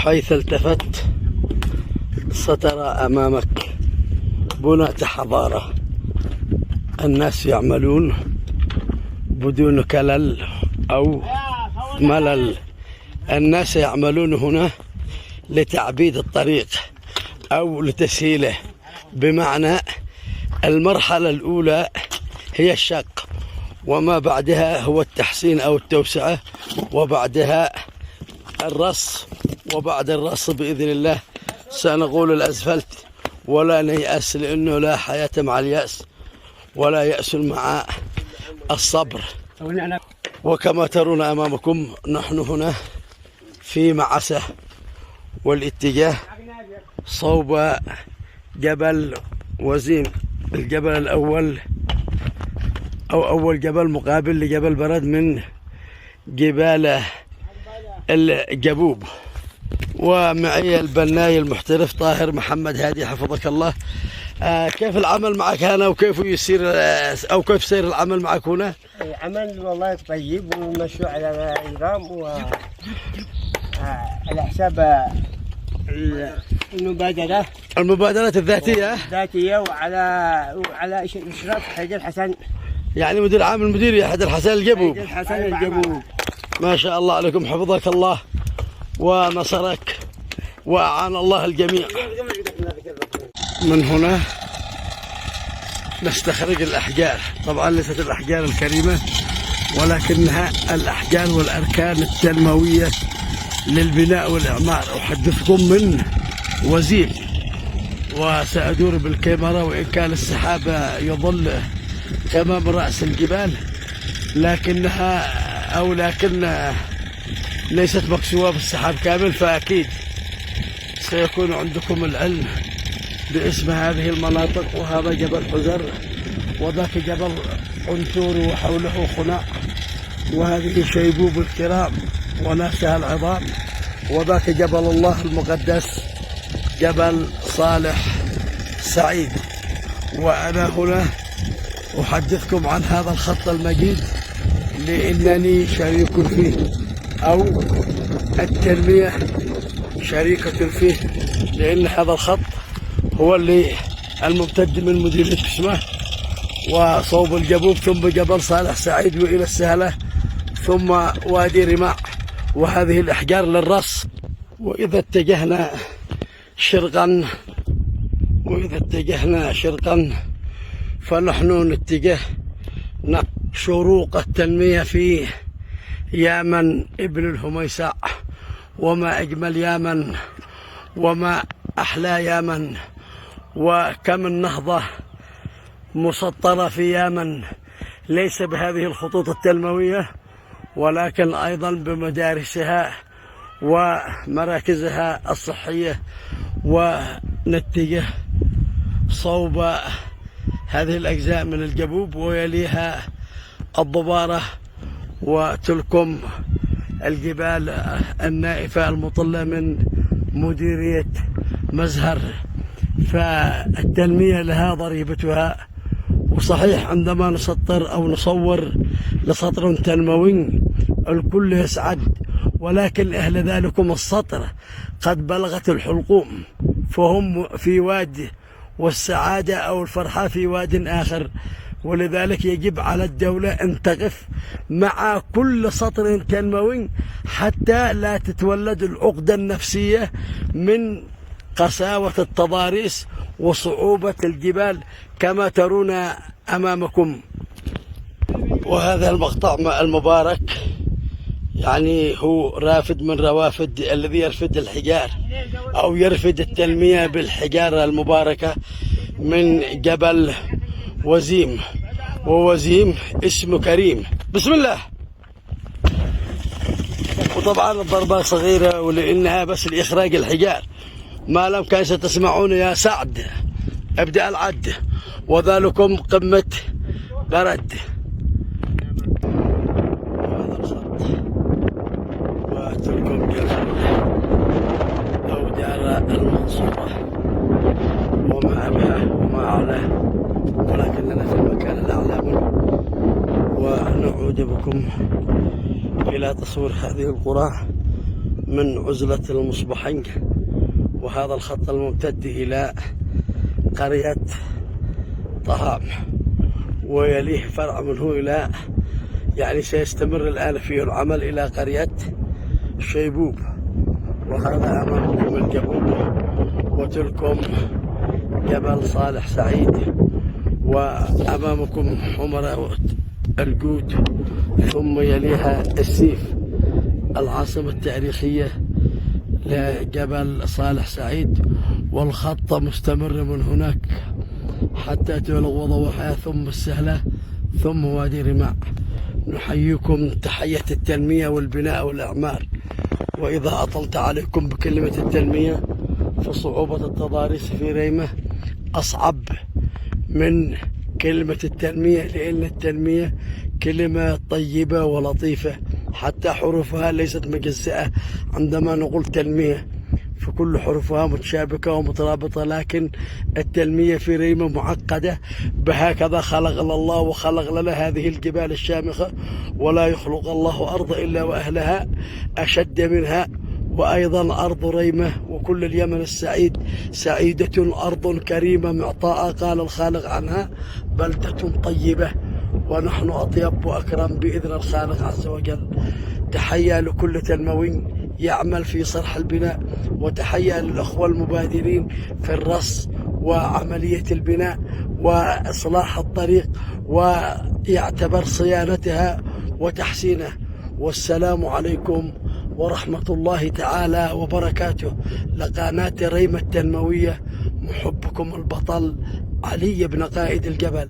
وحيث التفت سترى أمامك بناة حضارة. الناس يعملون بدون كلل أو ملل. الناس يعملون هنا لتعبيد الطريق أو لتسهيله، بمعنى المرحلة الأولى هي الشق، وما بعدها هو التحسين أو التوسعة، وبعدها الرص، وبعد الرص بإذن الله سنقول الأسفلت. ولا نيأس، لأنه لا حياة مع اليأس ولا يأس مع الصبر. وكما ترون أمامكم نحن هنا في معسة، والاتجاه صوب جبل وزيم، الجبل الأول أو أول جبل مقابل لجبل برد من جبال الجبوب. ومعي البناي المحترف طاهر محمد هادي حفظك الله. كيف العمل معك هنا وكيف يصير أو كيف سير العمل معك هنا؟ العمل والله طيب ومشروع على نظام وعلى حساب المبادرات الذاتية وعلى إشراف حيدر الحسن، يعني مدير عام المديرية حيدر الحسن الجبوب. حيدر الحسن الجبوب. ما شاء الله عليكم، حفظك الله ونصرك وأعان الله الجميع. من هنا نستخرج الأحجار، طبعا ليست الأحجار الكريمة ولكنها الأحجار والأركان التنموية للبناء والإعمار. أحدثكم من وزيم، وسأدور بالكاميرا وإن كان السحاب يظل أمام رأس الجبال، لكن ليست مكسوة بالسحاب كامل، فأكيد سيكون عندكم العلم باسم هذه المناطق. وهذا جبل حزر، وذاك جبل عنتور وحوله خناق، وهذه شيبوب الكرام وناسها العظام، وذاك جبل الله المقدس جبل صالح سعيد. وأنا هنا أحدثكم عن هذا الخط المجيد لأنني شريك فيه، أو التنمية شريكة فيه، لأن هذا الخط هو اللي الممتد من مديرية كسمة وصوب الجبوب، ثم جبل صالح سعيد وإلى السهلة، ثم وادي رماع. وهذه الأحجار للرص. وإذا اتجهنا شرقا فنحن نتجه شروق التنمية في يامن ابن الهميساء. وما أجمل يامن وما أحلى يامن، وكم النهضة مسطرة في يامن، ليس بهذه الخطوط التنموية ولكن أيضا بمدارسها ومراكزها الصحية. ونتجه صوب هذه الأجزاء من الجبوب، ويليها الضبارة، وتلكم الجبال النائفة المطلة من مديرية مزهر. فالتنمية لها ضريبتها. وصحيح عندما نسطر أو نصور لسطر تنموي الكل يسعد، ولكن أهل ذلكم السطر قد بلغت الحلقوم، فهم في واد، والسعادة أو الفرحة في واد آخر. ولذلك يجب على الدولة أن تقف مع كل سطر تنموي حتى لا تتولد العقدة النفسية من قساوة التضاريس وصعوبة الجبال كما ترون أمامكم. وهذا المقطع المبارك يعني هو رافد من روافد الذي يرفد الحجار أو يرفد التنمية بالحجارة المباركة من جبل وزيم. ووزيم اسم كريم. بسم الله. وطبعا الضربة صغيرة ولأنها بس لإخراج الحجار، ما لم كان ستسمعون يا سعد ابدأ العد. وذلكم قمة برد. وهذا الخط وتلكم جبل أو دار المنصورة وما أبعه وما أعلاه، ولكننا في المكان الأعلى منه. ونعود بكم إلى تصوير هذه القرى من عزلة المصبحنج، وهذا الخط الممتد إلى قرية طهام، ويليه فرع منه إلى يعني سيستمر الآن فيه العمل إلى قرية شيبوب. وهذا أمامكم الجبوب، وتلكم جبل صالح سعيد، وأمامكم حمراء الجود، ثم يليها السيف العاصمة التاريخية لجبل صالح سعيد، والخط مستمر من هناك حتى تبلغ ضوحها، ثم السهلة، ثم وادي رماع. نحييكم تحية التنمية والبناء والإعمار. وإذا أطلت عليكم بكلمة التنمية فصعوبة التضاريس في ريمة أصعب من كلمة التنمية، لأن التنمية كلمة طيبة ولطيفة، حتى حروفها ليست مجزئة عندما نقول تنمية، فكل حروفها متشابكة ومترابطة، لكن التنمية في ريمة معقدة. بهكذا خلقنا الله وخلق لنا هذه الجبال الشامخة، ولا يخلق الله أرض إلا وأهلها أشد منها. وأيضا أرض ريمة وكل اليمن السعيد سعيدة، أرض كريمة معطاء، قال الخالق عنها بلدة طيبة، ونحن أطيب وأكرم بإذن الخالق عز وجل. تحية لكل تنموي يعمل في صرح البناء، وتحية للأخوة المبادرين في الرص وعملية البناء وإصلاح الطريق ويعتبر صيانتها وتحسينها. والسلام عليكم ورحمة الله تعالى وبركاته. لقناة ريمة التنموية، محبكم البطل علي بن قائد الجبل.